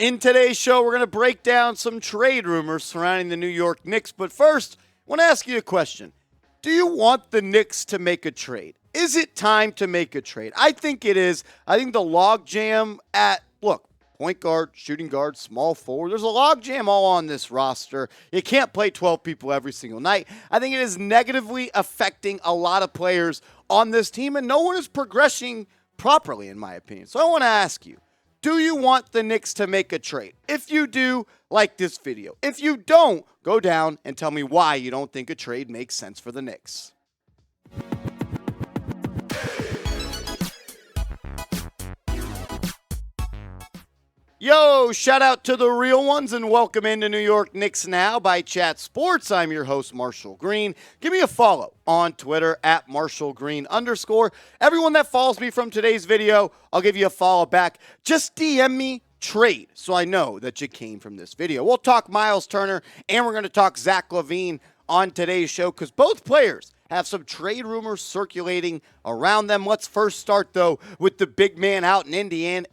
In today's show, we're going to break down some trade rumors surrounding the New York Knicks. But first, I want to ask you a question. Do you want the Knicks to make a trade? Is it time to make a trade? I think it is. I think the logjam at, point guard, shooting guard, small forward. There's a logjam all on this roster. You can't play 12 people every single night. I think it is negatively affecting a lot of players on this team, and no one is progressing properly, in my opinion. So I want to ask you, do you want the Knicks to make a trade? If you do, like this video. If you don't, go down and tell me why you don't think a trade makes sense for the Knicks. Yo, shout out to the real ones and welcome into New York Knicks Now by Chat Sports. I'm your host, Marshall Green. Give me a follow on Twitter at MarshallGreen_. Everyone that follows me from today's video, I'll give you a follow back. Just DM me trade so I know that you came from this video. We'll talk Myles Turner and we're going to talk Zach Lavine on today's show because both players have some trade rumors circulating around them. Let's first start, though, with the big man out in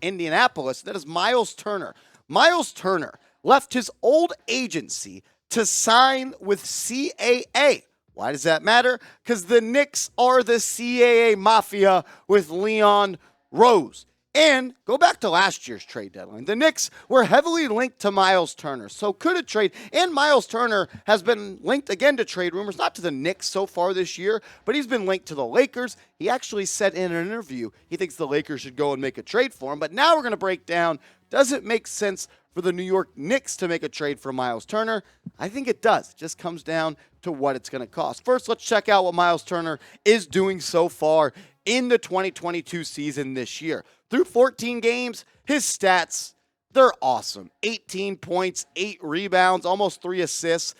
Indianapolis. That is Myles Turner. Myles Turner left his old agency to sign with CAA. Why does that matter? Because the Knicks are the CAA mafia with Leon Rose. And go back to last year's trade deadline. The Knicks were heavily linked to Myles Turner. So could a trade, and Myles Turner has been linked again to trade rumors, not to the Knicks so far this year, but he's been linked to the Lakers. He actually said in an interview he thinks the Lakers should go and make a trade for him. But now we're going to break down, does it make sense for the New York Knicks to make a trade for Myles Turner? I think it does. It just comes down to what it's going to cost. First, let's check out what Myles Turner is doing so far in the 2022 season this year. Through 14 games, his stats, they're awesome. 18 points, 8 rebounds, almost 3 assists.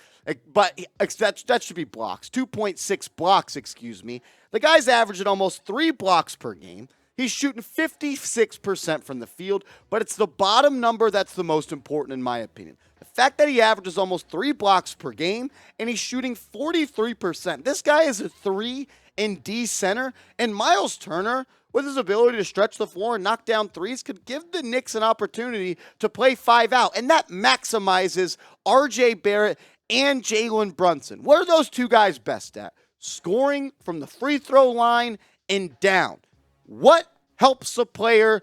But that should be blocks. 2.6 blocks, excuse me. The guy's averaging almost 3 blocks per game. He's shooting 56% from the field, but it's the bottom number that's the most important in my opinion. The fact that he averages almost 3 blocks per game and he's shooting 43%. This guy is a 3-and-D center, and Myles Turner, with his ability to stretch the floor and knock down threes, could give the Knicks an opportunity to play 5 out, and that maximizes R.J. Barrett and Jalen Brunson. What are those two guys best at? Scoring from the free throw line and down. What helps a player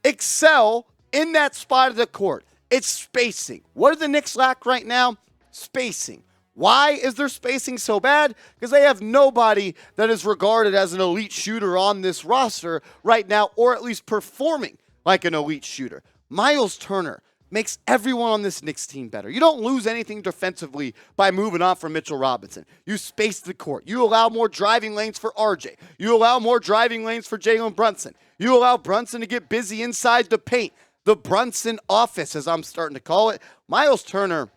excel in that spot of the court? It's spacing. What do the Knicks lack right now? Spacing. Why is their spacing so bad? Because they have nobody that is regarded as an elite shooter on this roster right now, or at least performing like an elite shooter. Myles Turner makes everyone on this Knicks team better. You don't lose anything defensively by moving on from Mitchell Robinson. You space the court. You allow more driving lanes for RJ. You allow more driving lanes for Jalen Brunson. You allow Brunson to get busy inside the paint. The Brunson office, as I'm starting to call it. Myles Turner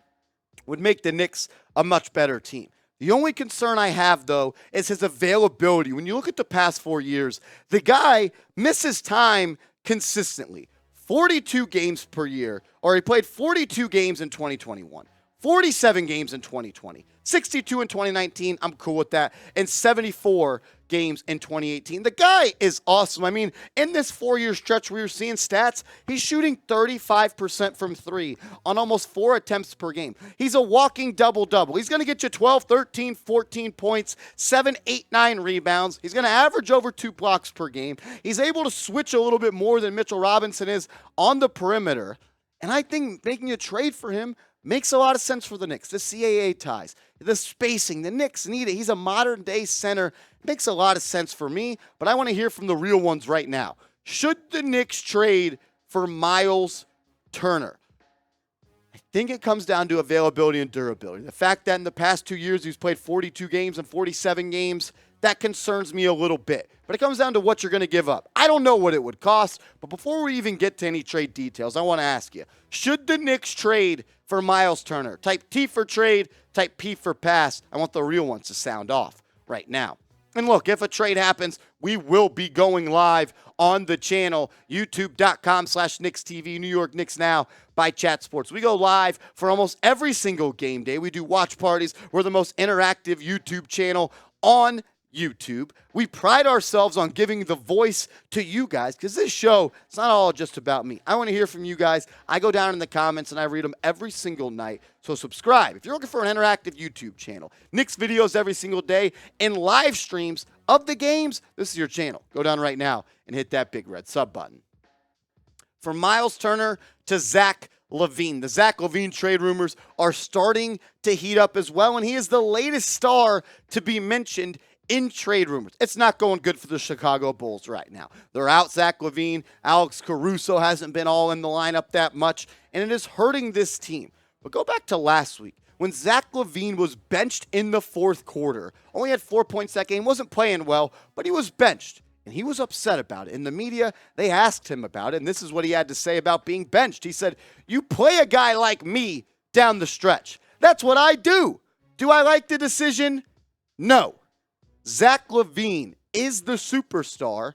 would make the Knicks a much better team. The only concern I have, though, is his availability. When you look at the past 4 years, the guy misses time consistently. 42 games per year, or he played 42 games in 2021, 47 games in 2020, 62 in 2019, I'm cool with that, and 74 games in 2018. The guy is awesome. I mean, in this 4-year stretch we were seeing stats, he's shooting 35% from 3 on almost 4 attempts per game. He's a walking double-double. He's going to get you 12, 13, 14 points, 7, 8, 9 rebounds. He's going to average over 2 blocks per game. He's able to switch a little bit more than Mitchell Robinson is on the perimeter. And I think making a trade for him makes a lot of sense for the Knicks. The CAA ties, the spacing, the Knicks need it. He's a modern-day center. Makes a lot of sense for me, but I want to hear from the real ones right now. Should the Knicks trade for Myles Turner? I think it comes down to availability and durability. The fact that in the past 2 years he's played 42 games and 47 games, that concerns me a little bit. But it comes down to what you're going to give up. I don't know what it would cost, but before we even get to any trade details, I want to ask you, should the Knicks trade for Myles Turner? Type T for trade, type P for pass. I want the real ones to sound off right now. And look, if a trade happens, we will be going live on the channel, youtube.com/KnicksTV, New York Knicks Now by Chat Sports. We go live for almost every single game day. We do watch parties. We're the most interactive YouTube channel on YouTube. We pride ourselves on giving the voice to you guys because this show, it's not all just about me. I want to hear from you guys. I go down in the comments and I read them every single night. So subscribe. If you're looking for an interactive YouTube channel, Knicks videos every single day, and live streams of the games, this is your channel. Go down right now and hit that big red sub button. From Myles Turner to Zach Lavine. The Zach Lavine trade rumors are starting to heat up as well, and he is the latest star to be mentioned in trade rumors. It's not going good for the Chicago Bulls right now. They're out Zach Lavine. Alex Caruso hasn't been all in the lineup that much, and it is hurting this team. But go back to last week when Zach Lavine was benched in the fourth quarter. Only had 4 points that game. Wasn't playing well, but he was benched, and he was upset about it. In the media, they asked him about it, and this is what he had to say about being benched. He said, "You play a guy like me down the stretch. That's what I do. Do I like the decision? No." Zach Lavine is the superstar.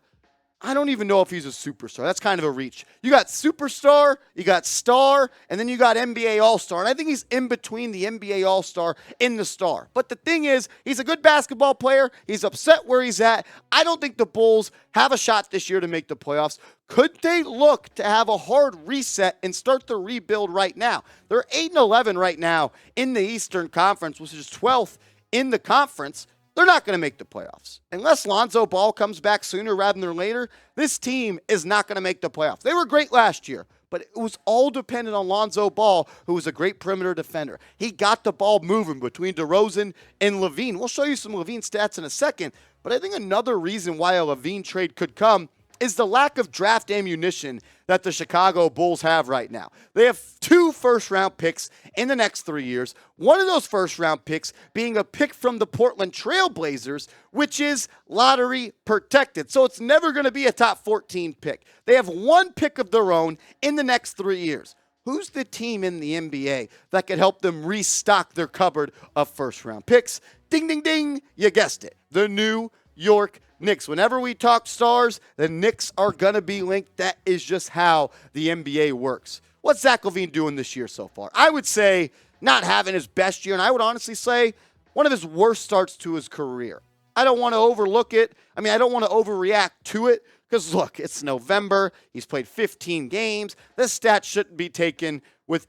I don't even know if he's a superstar. That's kind of a reach. You got superstar, you got star, and then you got NBA All-Star. And I think he's in between the NBA All-Star and the star. But the thing is, he's a good basketball player. He's upset where he's at. I don't think the Bulls have a shot this year to make the playoffs. Could they look to have a hard reset and start the rebuild right now? They're 8-11 right now in the Eastern Conference, which is 12th in the conference. They're not going to make the playoffs. Unless Lonzo Ball comes back sooner rather than later, this team is not going to make the playoffs. They were great last year, but it was all dependent on Lonzo Ball, who was a great perimeter defender. He got the ball moving between DeRozan and Lavine. We'll show you some Lavine stats in a second, but I think another reason why a Lavine trade could come is the lack of draft ammunition that the Chicago Bulls have right now. They have 2 first-round picks in the next 3 years. One of those first-round picks being a pick from the Portland Trail Blazers, which is lottery protected. So it's never going to be a top 14 pick. They have 1 pick of their own in the next 3 years. Who's the team in the NBA that could help them restock their cupboard of first-round picks? Ding, ding, ding. You guessed it. The New York Knicks. Whenever we talk stars, the Knicks are going to be linked. That is just how the NBA works. What's Zach Lavine doing this year so far? I would say not having his best year, and I would honestly say one of his worst starts to his career. I don't want to overlook it. I don't want to overreact to it because, look, it's November. He's played 15 games. This stat shouldn't be taken with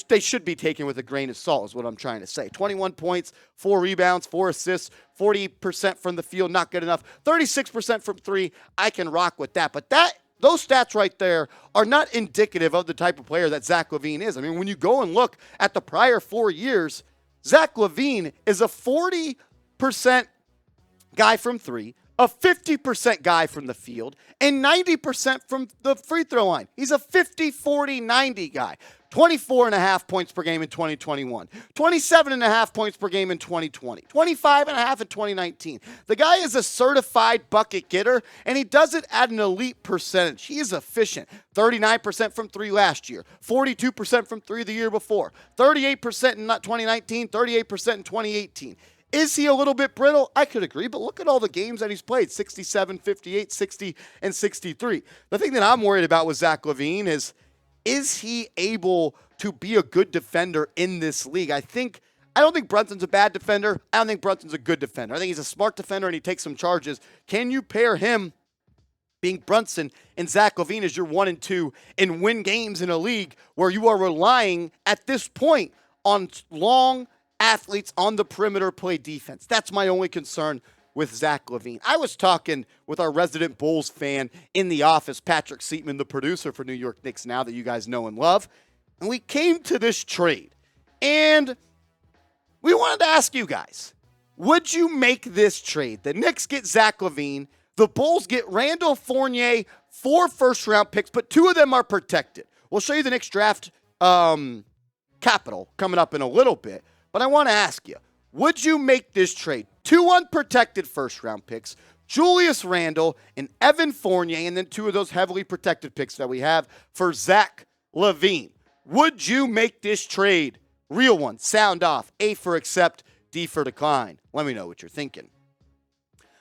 they should be taken with a grain of salt is what I'm trying to say. 21 points, 4 rebounds, 4 assists, 40% from the field, not good enough. 36% from 3, I can rock with that. But those stats right there are not indicative of the type of player that Zach Lavine is. When you go and look at the prior 4 years, Zach Lavine is a 40% guy from 3, a 50% guy from the field, and 90% from the free throw line. He's a 50-40-90 guy. 24.5 points per game in 2021, 27.5 points per game in 2020, 25.5 in 2019. The guy is a certified bucket getter, and he does it at an elite percentage. He is efficient. 39% from 3 last year, 42% from 3 the year before, 38% in 2019, 38% in 2018. Is he a little bit brittle? I could agree, but look at all the games that he's played, 67, 58, 60, and 63. The thing that I'm worried about with Zach Lavine is he able to be a good defender in this league? I don't think Brunson's a bad defender. I don't think Brunson's a good defender. I think he's a smart defender and he takes some charges. Can you pair him being Brunson and Zach Lavine as your 1 and 2 and win games in a league where you are relying at this point on long athletes on the perimeter play defense? That's my only concern with Zach Lavine. I was talking with our resident Bulls fan in the office, Patrick Seatman, the producer for New York Knicks Now that you guys know and love, and we came to this trade. And we wanted to ask you guys, would you make this trade? The Knicks get Zach Lavine, the Bulls get Randle, Fournier, 4 first-round picks, but 2 of them are protected. We'll show you the Knicks draft capital coming up in a little bit, but I want to ask you, would you make this trade? 2 unprotected first-round picks, Julius Randle and Evan Fournier, and then 2 of those heavily protected picks that we have for Zach Lavine. Would you make this trade? Real one, sound off, A for accept, D for decline. Let me know what you're thinking.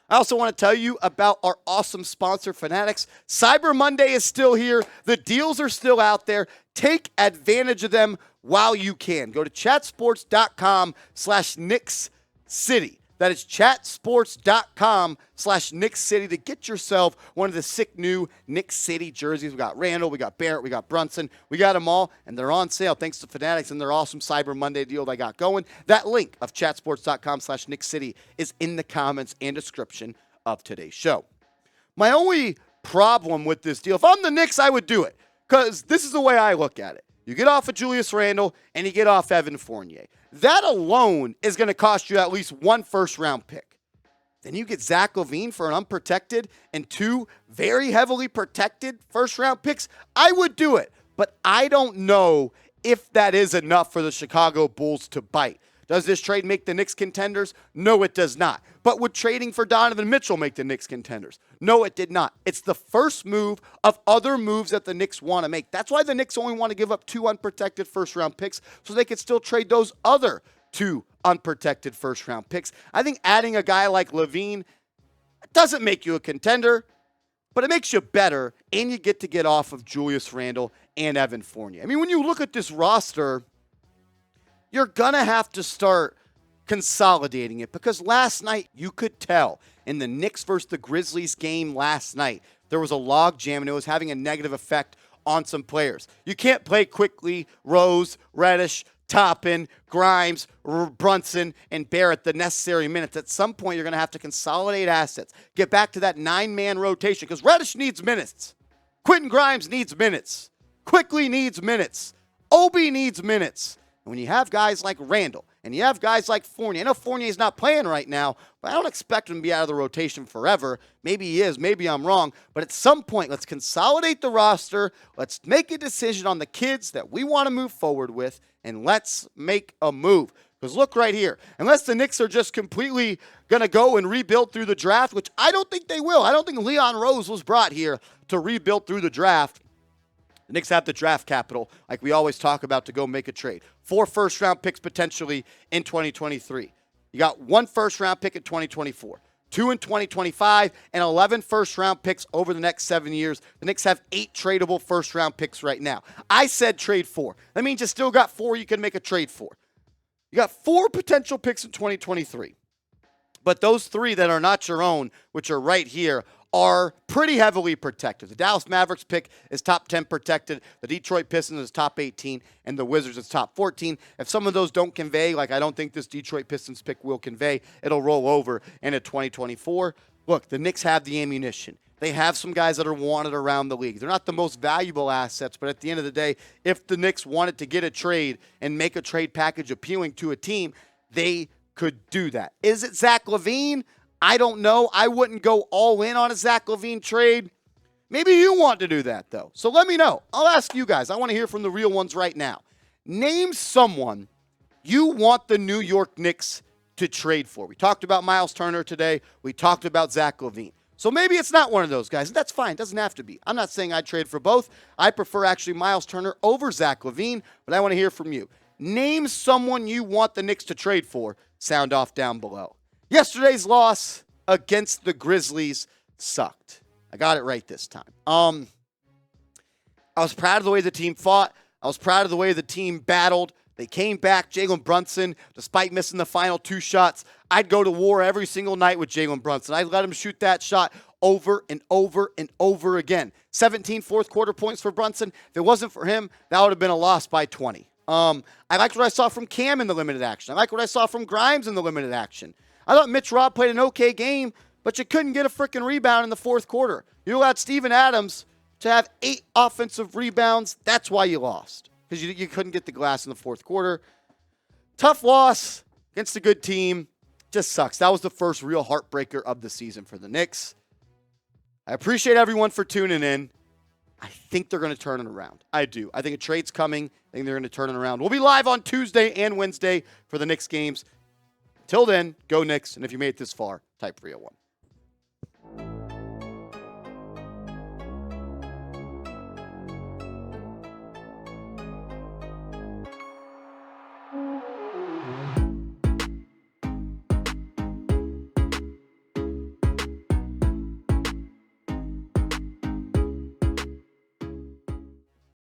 I also want to tell you about our awesome sponsor, Fanatics. Cyber Monday is still here. The deals are still out there. Take advantage of them while you can. Go to chatsports.com/KnicksCity. That is chatsports.com/Knicks City to get yourself one of the sick new Knicks City jerseys. We got Randle, we got Barrett, we got Brunson. We got them all, and they're on sale thanks to Fanatics and their awesome Cyber Monday deal they got going. That link of chatsports.com/Knicks City is in the comments and description of today's show. My only problem with this deal, if I'm the Knicks, I would do it, because this is the way I look at it. You get off of Julius Randle, and you get off Evan Fournier. That alone is going to cost you at least one first-round pick. Then you get Zach Lavine for an unprotected and two very heavily protected first-round picks. I would do it, but I don't know if that is enough for the Chicago Bulls to bite. Does this trade make the Knicks contenders? No, it does not. But would trading for Donovan Mitchell make the Knicks contenders? No, it did not. It's the first move of other moves that the Knicks want to make. That's why the Knicks only want to give up two unprotected first-round picks so they could still trade those other two unprotected first-round picks. I think adding a guy like Lavine doesn't make you a contender, but it makes you better, and you get off of Julius Randle and Evan Fournier. I mean, when you look at this roster, you're going to have to start consolidating it, because last night you could tell in the Knicks versus the Grizzlies game last night, there was a log jam and it was having a negative effect on some players. You can't play quickly Rose, Reddish, Toppin, Grimes, Brunson, and Barrett the necessary minutes. At some point, you're going to have to consolidate assets, get back to that 9-man rotation, because Reddish needs minutes. Quentin Grimes needs minutes. Quickly needs minutes. Obi needs minutes. And when you have guys like Randle and you have guys like Fournier, I know Fournier's not playing right now, but I don't expect him to be out of the rotation forever. Maybe he is. Maybe I'm wrong. But at some point, let's consolidate the roster. Let's make a decision on the kids that we want to move forward with, and let's make a move. Because look right here. Unless the Knicks are just completely going to go and rebuild through the draft, which I don't think they will. I don't think Leon Rose was brought here to rebuild through the draft. The Knicks have the draft capital, like we always talk about, to go make a trade. 4 first-round picks potentially in 2023. You got 1 first-round pick in 2024, 2 in 2025, and 11 first-round picks over the next 7 years. The Knicks have 8 tradable first-round picks right now. I said trade 4. That means you still got 4 you can make a trade for. You got 4 potential picks in 2023. But those 3 that are not your own, which are right here, are pretty heavily protected. The Dallas Mavericks pick is top 10 protected. The Detroit Pistons is top 18, and the Wizards is top 14. If some of those don't convey, like I don't think this Detroit Pistons pick will convey, it'll roll over into 2024. Look, the Knicks have the ammunition. They have some guys that are wanted around the league. They're not the most valuable assets, but at the end of the day, if the Knicks wanted to get a trade and make a trade package appealing to a team, they could do that. Is it Zach Lavine? I don't know. I wouldn't go all in on a Zach Lavine trade. Maybe you want to do that, though. So let me know. I'll ask you guys. I want to hear from the real ones right now. Name someone you want the New York Knicks to trade for. We talked about Myles Turner today. We talked about Zach Lavine. So maybe it's not one of those guys. That's fine. It doesn't have to be. I'm not saying I'd trade for both. I prefer actually Myles Turner over Zach Lavine, but I want to hear from you. Name someone you want the Knicks to trade for. Sound off down below. Yesterday's loss against the Grizzlies sucked. I got it right this time. I was proud of the way the team fought. I was proud of the way the team battled. They came back. Jalen Brunson, despite missing the final 2 shots, I'd go to war every single night with Jalen Brunson. I'd let him shoot that shot over and over and over again. 17 fourth-quarter points for Brunson. If it wasn't for him, that would have been a loss by 20. I liked what I saw from Cam in the limited action. I liked what I saw from Grimes in the limited action. I thought Mitch Robb played an okay game, but you couldn't get a freaking rebound in the fourth quarter. You allowed Steven Adams to have 8 offensive rebounds. That's why you lost, because you couldn't get the glass in the fourth quarter. Tough loss against a good team. Just sucks. That was the first real heartbreaker of the season for the Knicks. I appreciate everyone for tuning in. I think they're going to turn it around. I do. I think a trade's coming. I think they're going to turn it around. We'll be live on Tuesday and Wednesday for the Knicks games. Till then, go Knicks. And if you made it this far, type 301.